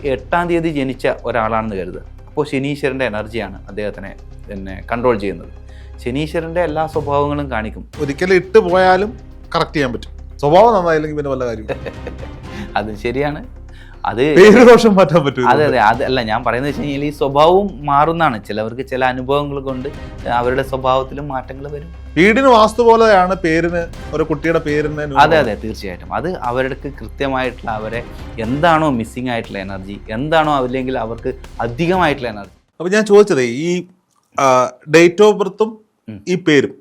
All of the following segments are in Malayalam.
8-ാം തീയതി ജനിച്ച ഒരാളാണെന്ന് കരുതുക. അപ്പോൾ ശനീശ്വരൻ്റെ എനർജിയാണ് അദ്ദേഹത്തിനെ കൺട്രോൾ ചെയ്യുന്നത്. ശനീശ്വരൻ്റെ എല്ലാ സ്വഭാവങ്ങളും കാണിക്കും. ഒരിക്കലും ഇട്ട് പോയാലും കറക്റ്റ് ചെയ്യാൻ പറ്റും. സ്വഭാവം നന്നായില്ലെങ്കിൽ പിന്നെ വല്ല കാര്യം അത് ശരിയാണ്. അത് ദോഷം മാറ്റാൻ പറ്റും. അതെ അതെ, അതല്ല ഞാൻ പറയുന്നത് വെച്ച് കഴിഞ്ഞാൽ ഈ സ്വഭാവവും മാറുന്നതാണ്. ചിലവർക്ക് ചില അനുഭവങ്ങൾ കൊണ്ട് അവരുടെ സ്വഭാവത്തിലും മാറ്റങ്ങൾ വരും. വീടിന് വാസ്തു പോലെയാണ് പേരിന്, ഒരു കുട്ടിയുടെ പേരിന്. അതെ അതെ, തീർച്ചയായിട്ടും. അത് അവർക്ക് കൃത്യമായിട്ടുള്ള അവരെ എന്താണോ മിസ്സിംഗ് ആയിട്ടുള്ള എനർജി, എന്താണോ അല്ലെങ്കിൽ അവർക്ക് അധികമായിട്ടുള്ള എനർജി. അപ്പൊ ഞാൻ ചോദിച്ചതേ, ഈ ഡേറ്റ് ഓഫ് ബർത്തും ഈ പേരും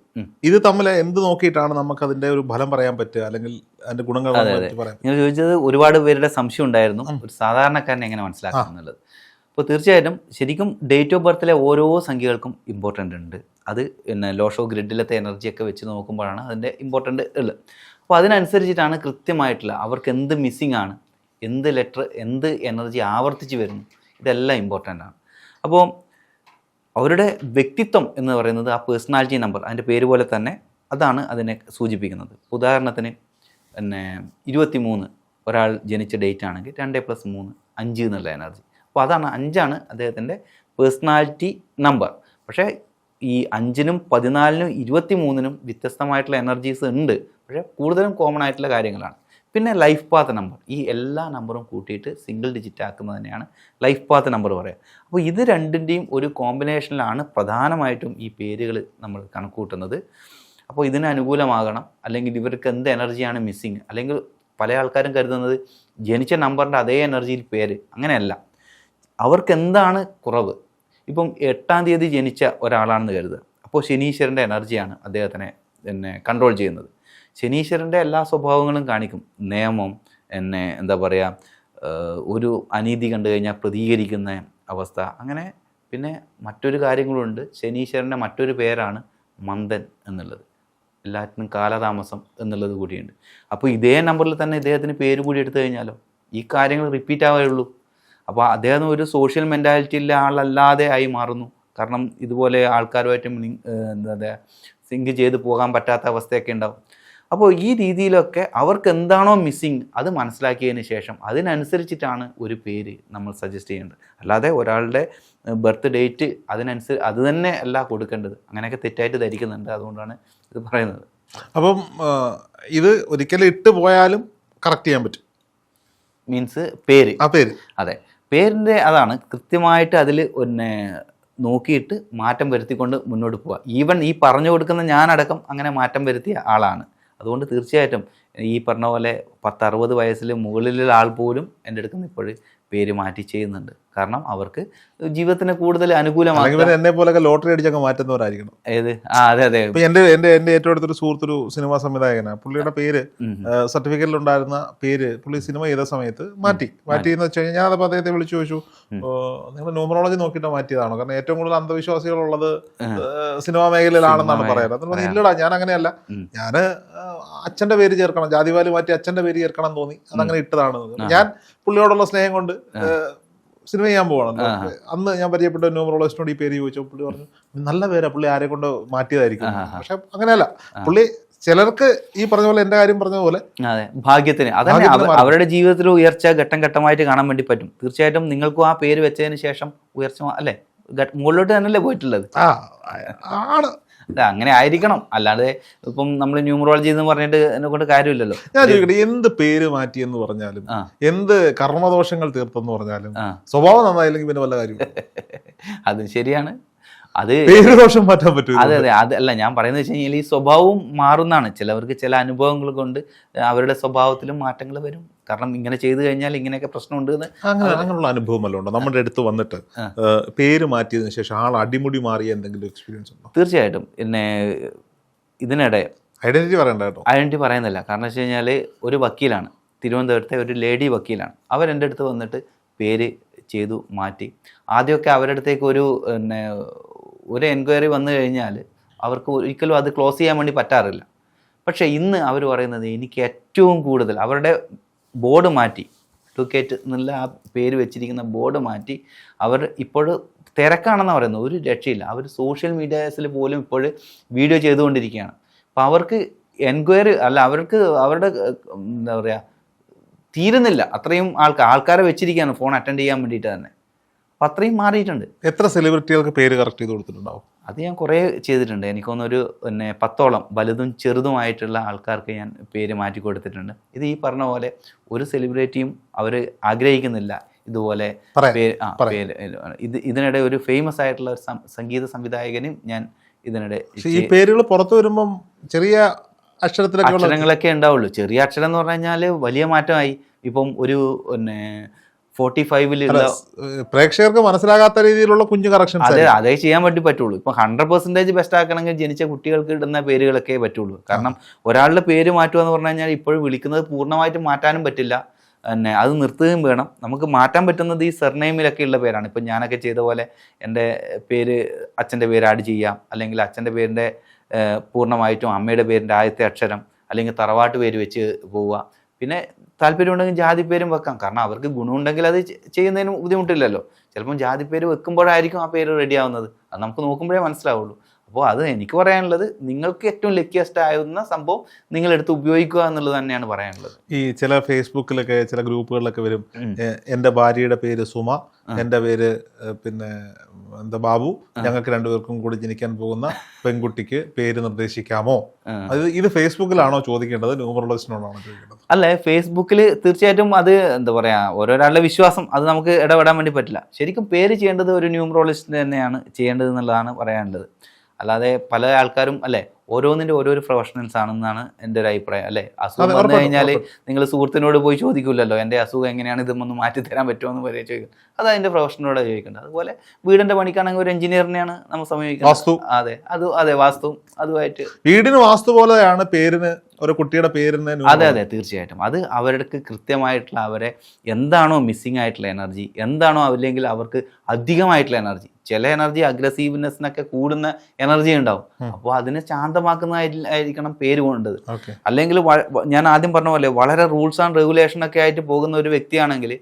ഇത് തമ്മിൽ എന്ത് നോക്കിയിട്ടാണ് നമുക്ക് അതിന്റെ ഒരു ഫലം പറയാൻ പറ്റുക, അല്ലെങ്കിൽ അതിന്റെ ഗുണങ്ങൾ പറയാം? നിങ്ങൾ ചോദിച്ചത് ഒരുപാട് പേരുടെ സംശയം ഉണ്ടായിരുന്നു, ഒരു സാധാരണക്കാരനെ എങ്ങനെ മനസ്സിലാക്കാം എന്നുള്ളത്. അപ്പോൾ തീർച്ചയായിട്ടും ശരിക്കും ഡേറ്റ് ഓഫ് ബർത്തിലെ ഓരോ സംഖ്യകൾക്കും ഇമ്പോർട്ടൻ്റ് ഉണ്ട്. അത് ലോഷോ ഗ്രിഡിലത്തെ എനർജിയൊക്കെ വെച്ച് നോക്കുമ്പോഴാണ് അതിൻ്റെ ഇമ്പോർട്ടൻ്റ് ഉള്ളത്. അപ്പോൾ അതിനനുസരിച്ചിട്ടാണ് കൃത്യമായിട്ടുള്ള അവർക്ക് എന്ത് മിസ്സിംഗ് ആണ്, എന്ത് ലെറ്റർ, എന്ത് എനർജി ആവർത്തിച്ച് വരുന്നു, ഇതെല്ലാം ഇമ്പോർട്ടൻ്റ് ആണ്. അപ്പോൾ അവരുടെ വ്യക്തിത്വം എന്ന് പറയുന്നത് ആ പേഴ്സണാലിറ്റി നമ്പർ, അതിൻ്റെ പേര് പോലെ തന്നെ അതാണ് അതിനെ സൂചിപ്പിക്കുന്നത്. ഉദാഹരണത്തിന് 23 ഒരാൾ ജനിച്ച ഡേറ്റ് ആണെങ്കിൽ 2+3 5 എന്നുള്ള എനർജി. അപ്പോൾ അതാണ് 5 അദ്ദേഹത്തിൻ്റെ പേഴ്സണാലിറ്റി നമ്പർ. പക്ഷേ ഈ 5-നും 14-നും 23-നും വ്യത്യസ്തമായിട്ടുള്ള എനർജീസ് ഉണ്ട്. പക്ഷേ കൂടുതലും കോമൺ ആയിട്ടുള്ള കാര്യങ്ങളാണ്. പിന്നെ ലൈഫ് പാത്ത് നമ്പർ, ഈ എല്ലാ നമ്പറും കൂട്ടിയിട്ട് സിംഗിൾ ഡിജിറ്റ് ആക്കുന്നത് തന്നെയാണ് ലൈഫ് പാത്ത് നമ്പർ പറയുക. അപ്പോൾ ഇത് രണ്ടിൻ്റെയും ഒരു കോമ്പിനേഷനിലാണ് പ്രധാനമായിട്ടും ഈ പേരുകൾ നമ്മൾ കണക്കൂട്ടുന്നത്. അപ്പോൾ ഇതിന് അനുകൂലമാകണം, അല്ലെങ്കിൽ ഇവർക്ക് എന്ത് എനർജിയാണ് മിസ്സിങ്, അല്ലെങ്കിൽ പല ആൾക്കാരും കരുതുന്നത് ജനിച്ച നമ്പറിൻ്റെ അതേ എനർജിയിൽ പേര്, അങ്ങനെയല്ല. അവർക്ക് എന്താണ് കുറവ്. ഇപ്പം 8-ാം തീയതി ജനിച്ച ഒരാളാണെന്ന് കരുതുക. അപ്പോൾ ശനീശ്വരൻ്റെ എനർജിയാണ് അദ്ദേഹത്തിനെ കൺട്രോൾ ചെയ്യുന്നത്. ശനീശ്വരൻ്റെ എല്ലാ സ്വഭാവങ്ങളും കാണിക്കും. നിയമം, എന്താ പറയുക, ഒരു അനീതി കണ്ടു കഴിഞ്ഞാൽ പ്രതികരിക്കുന്ന അവസ്ഥ, അങ്ങനെ. പിന്നെ മറ്റൊരു കാര്യങ്ങളുണ്ട്. ശനീശ്വരൻ്റെ മറ്റൊരു പേരാണ് മന്ദൻ എന്നുള്ളത്, എല്ലാറ്റിനും കാലതാമസം എന്നുള്ളത് കൂടിയുണ്ട്. അപ്പോൾ ഇതേ നമ്പറിൽ തന്നെ ഇദ്ദേഹത്തിന് പേര് കൂടി എടുത്തു കഴിഞ്ഞാലോ ഈ കാര്യങ്ങൾ റിപ്പീറ്റ് ആവുകയുള്ളൂ. അപ്പോൾ അദ്ദേഹം ഒരു സോഷ്യൽ മെൻറ്റാലിറ്റിയിലെ ആളല്ലാതെ ആയി മാറുന്നു. കാരണം ഇതുപോലെ ആൾക്കാരുമായിട്ട് എന്താ പറയുക, സിങ്ക് ചെയ്ത് പോകാൻ പറ്റാത്ത അവസ്ഥയൊക്കെ ഉണ്ടാവും. അപ്പോൾ ഈ രീതിയിലൊക്കെ അവർക്ക് എന്താണോ മിസ്സിങ് അത് മനസ്സിലാക്കിയതിന് ശേഷം അതിനനുസരിച്ചിട്ടാണ് ഒരു പേര് നമ്മൾ സജസ്റ്റ് ചെയ്യേണ്ടത്. അല്ലാതെ ഒരാളുടെ ബർത്ത് ഡേറ്റ് അത് തന്നെ അല്ല കൊടുക്കേണ്ടത്. അങ്ങനെയൊക്കെ തെറ്റായിട്ട് ധരിക്കുന്നുണ്ട്. അതുകൊണ്ടാണ് ഇത് പറയുന്നത്. അപ്പം ഇത് ഒരിക്കലും ഇട്ട് പോയാലും കറക്റ്റ് ചെയ്യാൻ പറ്റും. മീൻസ് പേര്, പേര്, അതെ, പേരിൻ്റെ അതാണ് കൃത്യമായിട്ട് അതിൽ നോക്കിയിട്ട് മാറ്റം വരുത്തിക്കൊണ്ട് മുന്നോട്ട് പോവുക. ഈവൻ ഈ പറഞ്ഞു കൊടുക്കുന്ന ഞാനടക്കം അങ്ങനെ മാറ്റം വരുത്തിയ ആളാണ്. അതുകൊണ്ട് തീർച്ചയായിട്ടും ഈ പറഞ്ഞ പോലെ 10-60 വയസ്സിൽ മുകളിലുള്ള ആൾ പോലും എൻ്റെ അടുത്ത് ഇപ്പോൾ പേര് മാറ്റി ചെയ്യുന്നുണ്ട്. കാരണം അവർക്ക് ജീവിതത്തിന് കൂടുതൽ അനുകൂലമാണ്. എന്നെ പോലൊക്കെ ലോട്ടറി അടിച്ചൊക്കെ മാറ്റുന്നവരായിരിക്കണം. ഏത്? അതെ അതെ. എൻ്റെ ഏറ്റവും അടുത്തൊരു സുഹൃത്തൊരു സിനിമാ സംവിധായകനാണ്. പുള്ളിയുടെ പേര് സർട്ടിഫിക്കറ്റിൽ ഉണ്ടായിരുന്ന പേര് പുള്ളി സിനിമ ചെയ്ത സമയത്ത് മാറ്റിയെന്ന് വെച്ച് കഴിഞ്ഞാൽ ഞാനപ്പോൾ അദ്ദേഹത്തെ വിളിച്ചു ചോദിച്ചു, നിങ്ങൾ ന്യൂമറോളജി നോക്കിയിട്ട് മാറ്റിയതാണോ? കാരണം ഏറ്റവും കൂടുതൽ അന്ധവിശ്വാസികളുള്ളത് സിനിമാ മേഖലയിലാണെന്നാണ് പറയുന്നത്. അത് ഇല്ലടാ, ഞാൻ അങ്ങനെയല്ല, ഞാൻ അച്ഛൻ്റെ പേര് ചേർക്കണം, ജാതിവാല് മാറ്റി അച്ഛൻ്റെ പേര് ചേർക്കണം തോന്നി, അതങ്ങനെ ഇട്ടതാണ്. ഞാൻ പുള്ളിയോടുള്ള സ്നേഹം കൊണ്ട് സിനിമ ചെയ്യാൻ പോകണം. അന്ന് ഞാൻ പരിചയപ്പെട്ട ന്യൂമറോളജിസ്റ്റിനോട് ഈ പേര് ചോദിച്ചു. പുള്ളി പറഞ്ഞു നല്ല പേരാ, പുള്ളി ആരെ കൊണ്ട് മാറ്റിയതായിരിക്കും. പക്ഷെ അങ്ങനെയല്ല, പുള്ളി ചിലർക്ക് ഈ പറഞ്ഞ പോലെ, എന്റെ കാര്യം പറഞ്ഞ പോലെ ഭാഗ്യത്തിന് അതന്നെ അവരുടെ ജീവിതത്തിൽ ഉയർച്ച ഘട്ടം ഘട്ടമായിട്ട് കാണാൻ വേണ്ടി പറ്റും. തീർച്ചയായിട്ടും നിങ്ങൾക്കും ആ പേര് വെച്ചതിന് ശേഷം ഉയർച്ച അല്ലേ, മുകളിലോട്ട് തന്നെയല്ലേ പോയിട്ടുള്ളത്. ആണ്, അങ്ങനെ ആയിരിക്കണം. അല്ലാതെ ഇപ്പം നമ്മൾ ന്യൂമറോളജി എന്ന് പറഞ്ഞിട്ട് എന്നെ കൊണ്ട് കാര്യമില്ലല്ലോ. ഞാൻ ചോദിക്കട്ടെ, എന്ത് പേര് മാറ്റി എന്ന് പറഞ്ഞാലും, എന്ത് കർമ്മദോഷങ്ങൾ തീർത്തെന്ന് പറഞ്ഞാലും, സ്വഭാവം നന്നായില്ലെങ്കിൽ പിന്നെ വല്ല കാര്യം. അത് ശരിയാണ്. അത് ദോഷം മാറ്റാൻ പറ്റും. അതെ അതെ, അതല്ല ഞാൻ പറയുന്നത് വെച്ച് കഴിഞ്ഞാൽ ഈ സ്വഭാവവും മാറുന്നതാണ്. ചിലവർക്ക് ചില അനുഭവങ്ങൾ കൊണ്ട് അവരുടെ സ്വഭാവത്തിലും മാറ്റങ്ങൾ വരും. കാരണം ഇങ്ങനെ ചെയ്തു കഴിഞ്ഞാൽ ഇങ്ങനെയൊക്കെ പ്രശ്നമുണ്ട്. അങ്ങനെയുള്ള അനുഭവം വല്ലതും ഉണ്ടോ നമ്മുടെ അടുത്ത് വന്നിട്ട് പേര് മാറ്റിയതിനു ശേഷം ആൾ അടിമുടി മാറിയ എന്തെങ്കിലും എക്സ്പീരിയൻസ് ഉണ്ടോ? തീർച്ചയായിട്ടും. പിന്നെ ഇതിനിടെ ഐഡന്റിറ്റി പറയണ്ട കേട്ടോ. ഐഡന്റിറ്റി പറയുന്നില്ല. കാരണം വെച്ച് കഴിഞ്ഞാൽ ഒരു വക്കീലാണ്, തിരുവനന്തപുരത്തെ ഒരു ലേഡി വക്കീലാണ്. അവരെൻ്റെ അടുത്ത് വന്നിട്ട് പേര് ചെയ്തു മാറ്റി. ആദ്യമൊക്കെ അവരുടെ അടുത്തേക്ക് ഒരു എൻക്വയറി വന്നു കഴിഞ്ഞാൽ അവർക്ക് ഒരിക്കലും അത് ക്ലോസ് ചെയ്യാൻ വേണ്ടി പറ്റാറില്ല. പക്ഷേ ഇന്ന് അവർ പറയുന്നത് എനിക്ക് ഏറ്റവും കൂടുതൽ അവരുടെ ബോർഡ് മാറ്റി, അഡ്വക്കേറ്റ് എന്നുള്ള ആ പേര് വെച്ചിരിക്കുന്ന ബോർഡ് മാറ്റി. അവർ ഇപ്പോൾ തിരക്കാണെന്ന് പറയുന്നത്, ഒരു രക്ഷയില്ല. അവർ സോഷ്യൽ മീഡിയാസിൽ പോലും ഇപ്പോൾ വീഡിയോ ചെയ്തുകൊണ്ടിരിക്കുകയാണ്. അപ്പോൾ അവർക്ക് എൻക്വയറി അല്ല, അവർക്ക് അവരുടെ എന്താ പറയുക തീരുന്നില്ല. അത്രയും ആൾക്കാരെ വെച്ചിരിക്കുകയാണ് ഫോൺ അറ്റൻഡ് ചെയ്യാൻ വേണ്ടിയിട്ട് തന്നെ. അപ്പം അത്രയും മാറിയിട്ടുണ്ട്. എത്ര സെലിബ്രിറ്റികൾക്ക് പേര് കറക്റ്റ് ചെയ്ത് കൊടുത്തിട്ടുണ്ടാവും? അത് ഞാൻ കുറേ ചെയ്തിട്ടുണ്ട്. എനിക്കൊന്നൊരു 10ഓളം വലുതും ചെറുതുമായിട്ടുള്ള ആൾക്കാർക്ക് ഞാൻ പേര് മാറ്റി കൊടുത്തിട്ടുണ്ട്. ഇത് ഈ പറഞ്ഞ പോലെ ഒരു സെലിബ്രിറ്റിയും അവർ ആഗ്രഹിക്കുന്നില്ല ഇതുപോലെ പേര്. ഇതിനിടെ ഒരു ഫേമസ് ആയിട്ടുള്ള ഒരു സംഗീത സംവിധായകനും ഞാൻ ഇതിനിടെ ഈ പേരുകൾ പുറത്തു വരുമ്പം ചെറിയ അക്ഷരങ്ങളൊക്കെ ഉണ്ടാവുള്ളൂ. ചെറിയ അക്ഷരം എന്ന് പറഞ്ഞു കഴിഞ്ഞാൽ വലിയ മാറ്റമായി. ഇപ്പം ഒരു 45 പ്രേക്ഷകർക്ക് മനസ്സിലാകാത്ത രീതിയിലുള്ള കുഞ്ഞു കറക്ഷൻ അതേ ചെയ്യാൻ വേണ്ടി പറ്റുള്ളൂ. ഇപ്പൊ 100% ബെസ്റ്റ് ആക്കണമെങ്കിൽ ജനിച്ച കുട്ടികൾക്ക് ഇടുന്ന പേരുകളൊക്കെ പറ്റുള്ളൂ. കാരണം ഒരാളുടെ പേര് മാറ്റുക എന്ന് പറഞ്ഞു കഴിഞ്ഞാൽ ഇപ്പോഴും വിളിക്കുന്നത് പൂർണ്ണമായിട്ടും മാറ്റാനും പറ്റില്ല, അത് നിർത്തുകയും വേണം. നമുക്ക് മാറ്റാൻ പറ്റുന്നത് ഈ സർനെയിമിലൊക്കെ ഉള്ള പേരാണ്. ഇപ്പം ഞാനൊക്കെ ചെയ്ത പോലെ എൻ്റെ പേര് അച്ഛൻ്റെ പേര് ആഡ് ചെയ്യാം, അല്ലെങ്കിൽ അച്ഛൻ്റെ പേരിൻ്റെ പൂർണ്ണമായിട്ടും അമ്മയുടെ പേരിൻ്റെ ആദ്യത്തെ അക്ഷരം, അല്ലെങ്കിൽ തറവാട്ട് പേര് വെച്ച് പോവുക. പിന്നെ താല്പര്യമുണ്ടെങ്കിൽ ജാതിപ്പേരും വെക്കാം. കാരണം അവർക്ക് ഗുണമുണ്ടെങ്കിൽ അത് ചെയ്യുന്നതിന് ബുദ്ധിമുട്ടില്ലല്ലോ. ചിലപ്പം ജാതിപ്പേര് വെക്കുമ്പോഴായിരിക്കും ആ പേര് റെഡി ആവുന്നത്. അത് നമുക്ക് നോക്കുമ്പോഴേ മനസ്സിലാവുള്ളൂ. അപ്പോൾ അത് എനിക്ക് പറയാനുള്ളത്, നിങ്ങൾക്ക് ഏറ്റവും ലക്കിയസ്റ്റ് ആവുന്ന സംഭവം നിങ്ങളെടുത്ത് ഉപയോഗിക്കുക എന്നുള്ളത് തന്നെയാണ് പറയാനുള്ളത്. ഈ ചില ഫേസ്ബുക്കിലൊക്കെ ചില ഗ്രൂപ്പുകളിലൊക്കെ വരും, എൻ്റെ ഭാര്യയുടെ പേര് സുമ, എൻ്റെ പേര് പിന്നെ ബാബു, ഞങ്ങൾക്ക് രണ്ടുപേർക്കും കൂടി ജനിക്കാൻ പോകുന്ന പെൺകുട്ടിക്ക് പേര് നിർദ്ദേശിക്കാമോ? ഇത് ഫേസ്ബുക്കിലാണോ ചോദിക്കേണ്ടത്, ന്യൂമറോളജിസ്റ്റിനോടാണോ ചോദിക്കേണ്ടത്? അല്ലേ, ഫേസ്ബുക്കിൽ തീർച്ചയായിട്ടും അത് എന്താ പറയാ, ഓരോരാളുടെ വിശ്വാസം, അത് നമുക്ക് ഇടപെടാൻ വേണ്ടി പറ്റില്ല. ശരിക്കും പേര് ചെയ്യേണ്ടത് ഒരു ന്യൂമറോളജിസ്റ്റ് തന്നെയാണ് ചെയ്യേണ്ടത് എന്നുള്ളതാണ് പറയാനുള്ളത്. അല്ലാതെ പല ആൾക്കാരും അല്ലേ ഓരോന്നിൻ്റെ ഓരോരോ പ്രൊഫഷണൽസ് ആണെന്നാണ് എൻ്റെ ഒരു അഭിപ്രായം. അല്ലേ, അസുഖം വന്നു കഴിഞ്ഞാൽ നിങ്ങൾ സുഹൃത്തിനോട് പോയി ചോദിക്കില്ലല്ലോ, എൻ്റെ അസുഖം എങ്ങനെയാണ്, ഇതൊന്ന് മാറ്റി തരാൻ പറ്റുമോ എന്ന് പറയാൻ ചോദിക്കും. അത് അതിൻ്റെ പ്രൊഫഷനോട് ചോദിക്കേണ്ടത്. അതുപോലെ വീടിൻ്റെ പണിക്കാണെങ്കിൽ ഒരു എഞ്ചിനീയറിനെയാണ് നമ്മൾ സമീപിക്കുന്നത്. അതെ വാസ്തു അതുമായിട്ട് വീടിന് വാസ്തു പോലെയാണ് പേരിന് ഒരു കുട്ടിയുടെ പേരിന്. അതെ തീർച്ചയായിട്ടും. അത് അവർക്ക് കൃത്യമായിട്ടുള്ള അവരെ എന്താണോ മിസ്സിങ് ആയിട്ടുള്ള എനർജി, എന്താണോ അല്ലെങ്കിൽ അവർക്ക് അധികമായിട്ടുള്ള എനർജി, ചില എനർജി അഗ്രസീവ്നെസ്സിനൊക്കെ കൂടുന്ന എനർജി ഉണ്ടാവും. അപ്പോൾ അതിനെ ശാന്തമാക്കുന്നതായിരിക്കണം പേര് കൊണ്ടത്. അല്ലെങ്കിൽ ഞാൻ ആദ്യം പറഞ്ഞ പോലെ വളരെ റൂൾസ് ആൻഡ് റെഗുലേഷൻ ഒക്കെ ആയിട്ട് പോകുന്ന ഒരു വ്യക്തിയാണെങ്കിൽ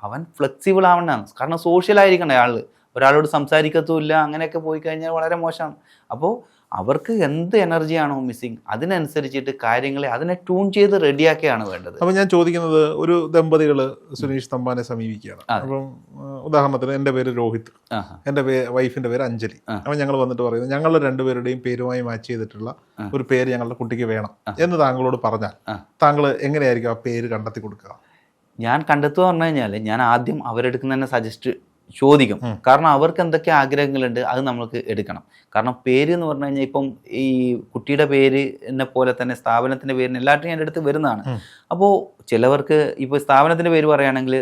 അവൻ ഫ്ലെക്സിബിൾ ആവണമെന്നാണ്. കാരണം സോഷ്യൽ ആയിരിക്കണം അയാൾ, ഒരാളോട് സംസാരിക്കത്തുമില്ല, അങ്ങനെയൊക്കെ പോയി കഴിഞ്ഞാൽ വളരെ മോശമാണ്. അപ്പോൾ അവർക്ക് എന്ത് എനർജിയാണോ മിസ്സിങ് അതിനനുസരിച്ചിട്ട് കാര്യങ്ങളെ അതിനെ ട്യൂൺ ചെയ്ത് റെഡിയാക്കിയാണ് വേണ്ടത്. അപ്പം ഞാൻ ചോദിക്കുന്നത്, ഒരു ദമ്പതികൾ സുനീഷ് തമ്പാനെ സമീപിക്കുകയാണ്. അപ്പം ഉദാഹരണത്തിന് എൻ്റെ പേര് രോഹിത്, എൻ്റെ വൈഫിൻ്റെ പേര് അഞ്ജലി. അപ്പം ഞങ്ങൾ വന്നിട്ട് പറയുന്നത് ഞങ്ങളുടെ രണ്ടുപേരുടെയും പേരുമായി മാച്ച് ചെയ്തിട്ടുള്ള ഒരു പേര് ഞങ്ങളുടെ കുട്ടിക്ക് വേണം എന്ന് താങ്കളോട് പറഞ്ഞാൽ താങ്കൾ എങ്ങനെയായിരിക്കും ആ പേര് കണ്ടെത്തി കൊടുക്കുക? ഞാൻ കണ്ടെത്തുക പറഞ്ഞു കഴിഞ്ഞാൽ ഞാൻ ആദ്യം അവരെടുക്കുന്ന തന്നെ സജസ്റ്റ് ചോദിക്കും. കാരണം അവർക്ക് എന്തൊക്കെ ആഗ്രഹങ്ങളുണ്ട് അത് നമുക്ക് എടുക്കണം. കാരണം പേര് എന്ന് പറഞ്ഞു കഴിഞ്ഞാൽ ഇപ്പം ഈ കുട്ടിയുടെ പേര് എന്നെ പോലെ തന്നെ സ്ഥാപനത്തിൻ്റെ പേരിന് എല്ലാവരും എൻ്റെ അടുത്ത് വരുന്നതാണ്. അപ്പോൾ ചിലവർക്ക് ഇപ്പോൾ സ്ഥാപനത്തിൻ്റെ പേര് പറയുകയാണെങ്കിൽ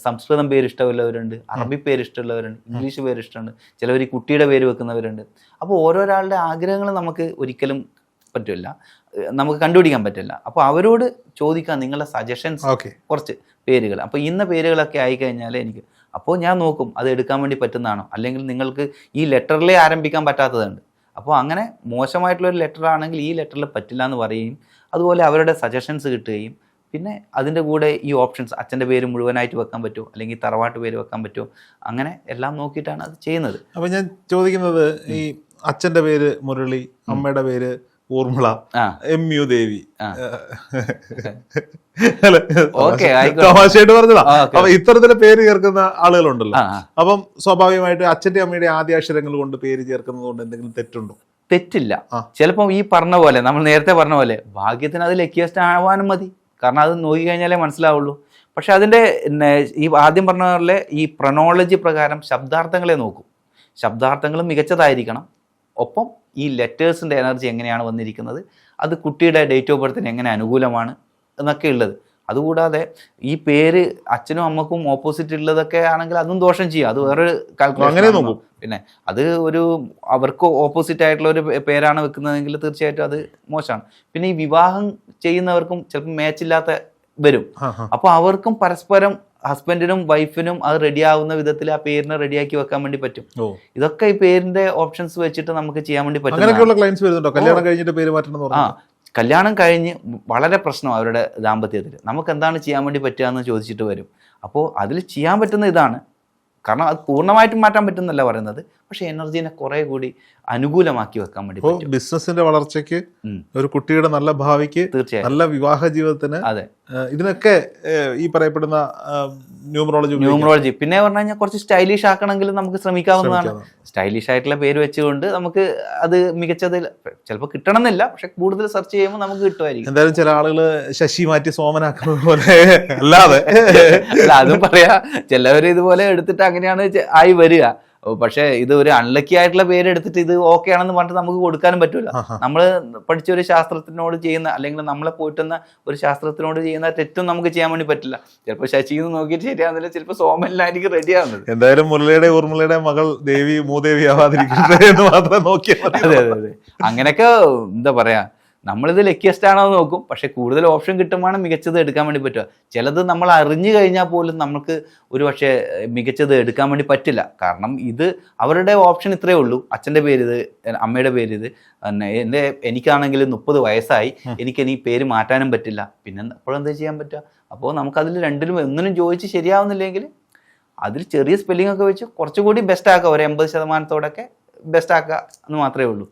സംസ്കൃതം പേര് ഇഷ്ടമുള്ളവരുണ്ട്, അറബി പേര് ഇഷ്ടമുള്ളവരുണ്ട്, ഇംഗ്ലീഷ് പേര് ഇഷ്ടമുണ്ട്, ചിലവർ ഈ കുട്ടിയുടെ പേര് വെക്കുന്നവരുണ്ട്. അപ്പോൾ ഓരോരാളുടെ ആഗ്രഹങ്ങൾ നമുക്ക് ഒരിക്കലും പറ്റില്ല, നമുക്ക് കണ്ടുപിടിക്കാൻ പറ്റില്ല. അപ്പോൾ അവരോട് ചോദിക്കാം നിങ്ങളുടെ സജഷൻസ്, കുറച്ച് പേരുകൾ. അപ്പോൾ ഇന്ന പേരുകളൊക്കെ ആയിക്കഴിഞ്ഞാൽ എനിക്ക് അപ്പോൾ ഞാൻ നോക്കും അത് എടുക്കാൻ വേണ്ടി പറ്റുന്നതാണോ, അല്ലെങ്കിൽ നിങ്ങൾക്ക് ഈ ലെറ്ററിലേ ആരംഭിക്കാൻ പറ്റാത്തതുണ്ട്. അപ്പോൾ അങ്ങനെ മോശമായിട്ടുള്ളൊരു ലെറ്റർ ആണെങ്കിൽ ഈ ലെറ്ററിൽ പറ്റില്ല എന്ന് പറയുകയും അതുപോലെ അവരുടെ സജഷൻസ് കിട്ടുകയും പിന്നെ അതിൻ്റെ കൂടെ ഈ ഓപ്ഷൻസ് അച്ഛൻ്റെ പേര് മുഴുവനായിട്ട് വെക്കാൻ പറ്റുമോ, അല്ലെങ്കിൽ തറവാട്ട് പേര് വെക്കാൻ പറ്റുമോ, അങ്ങനെ എല്ലാം നോക്കിയിട്ടാണ് അത് ചെയ്യുന്നത്. അപ്പോൾ ഞാൻ ചോദിക്കുന്നത്, ഈ അച്ഛൻ്റെ പേര് മുരളി, അമ്മയുടെ പേര് ഊർമിള, MU ദേവി, തമാശയായിട്ട് പറഞ്ഞതാ. അപ്പൊ ഇത്തരത്തിലെ പേര് ചേർക്കുന്ന ആളുകളുണ്ടല്ലോ. അപ്പം സ്വാഭാവികമായിട്ട് അച്ഛന്റെ അമ്മയുടെ ആദ്യാക്ഷരങ്ങൾ കൊണ്ട് പേര് ചേർക്കുന്നത് കൊണ്ട് എന്തെങ്കിലും തെറ്റുണ്ടോ? തെറ്റില്ല. ചിലപ്പം ഈ പറഞ്ഞ പോലെ നമ്മൾ നേരത്തെ പറഞ്ഞ പോലെ ഭാഗ്യത്തിന് അത് ലക്കിയസ്റ്റ് ആവാനും മതി. കാരണം അത് നോക്കി കഴിഞ്ഞാലേ മനസ്സിലാവുള്ളൂ. പക്ഷെ അതിൻ്റെ ഈ ആദ്യം പറഞ്ഞ പോലെ ഈ പ്രൊനോളജി പ്രകാരം ശബ്ദാർത്ഥങ്ങളെ നോക്കും. ശബ്ദാർത്ഥങ്ങളും മികച്ചതായിരിക്കണം. ഒപ്പം ഈ ലെറ്റേഴ്സിൻ്റെ എനർജി എങ്ങനെയാണ് വന്നിരിക്കുന്നത്, അത് കുട്ടിയുടെ ഡേറ്റ് ഓഫ് ബർത്തിന് എങ്ങനെ അനുകൂലമാണ് എന്നൊക്കെ ഉള്ളത്. അതുകൂടാതെ ഈ പേര് അച്ഛനും അമ്മക്കും ഓപ്പോസിറ്റ് ഉള്ളതൊക്കെ ആണെങ്കിൽ അതും ദോഷം ചെയ്യും. അത് വേറൊരു കാൽക്കുലേഷൻ. പിന്നെ അത് ഒരു അവർക്ക് ഓപ്പോസിറ്റ് ആയിട്ടുള്ള ഒരു പേരാണ് വെക്കുന്നതെങ്കിൽ തീർച്ചയായിട്ടും അത് മോശമാണ്. പിന്നെ ഈ വിവാഹം ചെയ്യുന്നവർക്കും ചിലപ്പോൾ മാച്ചില്ലാത്ത വരും. അപ്പോൾ അവർക്കും പരസ്പരം ഹസ്ബൻഡിനും വൈഫിനും അത് റെഡിയാവുന്ന വിധത്തിൽ ആ പേരിനെ റെഡിയാക്കി വെക്കാൻ വേണ്ടി പറ്റും. ഇതൊക്കെ ഈ പേരിന്റെ ഓപ്ഷൻസ് വെച്ചിട്ട് നമുക്ക് ചെയ്യാൻ വേണ്ടി പറ്റും. കല്യാണം കഴിഞ്ഞ് വളരെ പ്രശ്നം അവരുടെ ദാമ്പത്യത്തിൽ നമുക്ക് എന്താണ് ചെയ്യാൻ വേണ്ടി പറ്റുക എന്ന് ചോദിച്ചിട്ട് വരും. അപ്പോൾ അതിൽ ചെയ്യാൻ പറ്റുന്ന ഇതാണ്. കാരണം അത് പൂർണ്ണമായിട്ടും മാറ്റാൻ പറ്റുന്നല്ല പറയുന്നത്, പക്ഷെ എനർജീനെ കുറെ കൂടി അനുകൂലമാക്കി വെക്കാൻ വേണ്ടി പറ്റും. ബിസിനസിന്റെ വളർച്ചയ്ക്ക്, ഒരു കുട്ടിയുടെ നല്ല ഭാവിക്ക്, തീർച്ചയായും നല്ല വിവാഹ ജീവിതത്തിന് ഇതിനൊക്കെ ഈ പറയപ്പെടുന്ന ന്യൂമറോളജി പിന്നെ പറഞ്ഞു കഴിഞ്ഞാൽ കുറച്ച് സ്റ്റൈലിഷ് ആക്കണമെങ്കിൽ നമുക്ക് ശ്രമിക്കാവുന്നതാണ്. സ്റ്റൈലിഷ് ആയിട്ടുള്ള പേര് വെച്ചുകൊണ്ട് നമുക്ക് അത് മികച്ചത് ചിലപ്പോൾ കിട്ടണമെന്നില്ല, പക്ഷെ കൂടുതൽ സെർച്ച് ചെയ്യുമ്പോൾ നമുക്ക് കിട്ടുമായിരിക്കും. എന്തായാലും ചില ആളുകൾ ശശി മാറ്റി സോമനാക്കുന്നത് പോലെ അല്ലാതെ അല്ല, അതും പറയാ, ചിലവർ ഇതുപോലെ എടുത്തിട്ട് അങ്ങനെയാണ് ആയി വരിക. പക്ഷെ ഇത് ഒരു അൺലക്കി ആയിട്ടുള്ള പേര് എടുത്തിട്ട് ഇത് ഓക്കെ ആണെന്ന് പറഞ്ഞിട്ട് നമുക്ക് കൊടുക്കാനും പറ്റൂല. നമ്മൾ പഠിച്ച ഒരു ശാസ്ത്രത്തിനോട് ചെയ്യുന്ന, അല്ലെങ്കിൽ നമ്മളെ പോയിട്ടുന്ന ഒരു ശാസ്ത്രത്തിനോട് ചെയ്യുന്ന തെറ്റും നമുക്ക് ചെയ്യാൻ വേണ്ടി പറ്റില്ല. ചിലപ്പോൾ ശശിന്ന് നോക്കിയിട്ട് ശരിയാകുന്നില്ല, ചിലപ്പോൾ സോമനിലായിരിക്കും റെഡി ആവുന്നത്. എന്തായാലും മുരളിയുടെ ഊർമിളയുടെ മകൾ ദേവി മൂദേവി ആവാതിരിക്കട്ടെ എന്ന് മാത്രം നോക്കിയാൽ. അതെ അതെ അതെ, അങ്ങനെയൊക്കെ എന്താ പറയാ, നമ്മളിത് ലക്കിയസ്റ്റ് ആണോ എന്ന് നോക്കും, പക്ഷെ കൂടുതൽ ഓപ്ഷൻ കിട്ടുമ്പോഴാണ് മികച്ചത് എടുക്കാൻ വേണ്ടി പറ്റുക. ചിലത് നമ്മൾ അറിഞ്ഞു കഴിഞ്ഞാൽ പോലും നമുക്ക് ഒരു പക്ഷേ മികച്ചത് എടുക്കാൻ വേണ്ടി പറ്റില്ല. കാരണം ഇത് അവരുടെ ഓപ്ഷൻ ഇത്രയേ ഉള്ളൂ. അച്ഛൻ്റെ പേര് ഇത്, അമ്മയുടെ പേര് ഇത്, എനിക്കാണെങ്കിൽ 30 വയസ്സായി, എനിക്കിനി പേര് മാറ്റാനും പറ്റില്ല, പിന്നെ അപ്പോഴെന്താ ചെയ്യാൻ പറ്റുക? അപ്പോൾ നമുക്കതിൽ രണ്ടിലും ഒന്നിനും ചോദിച്ച് ശരിയാവുന്നില്ലെങ്കിൽ അതിൽ ചെറിയ സ്പെല്ലിംഗ് ഒക്കെ വെച്ച് കുറച്ചുകൂടി ബെസ്റ്റ് ആക്കുക, ഒരു 80% ബെസ്റ്റ് ആക്കുക എന്ന് മാത്രമേ ഉള്ളൂ.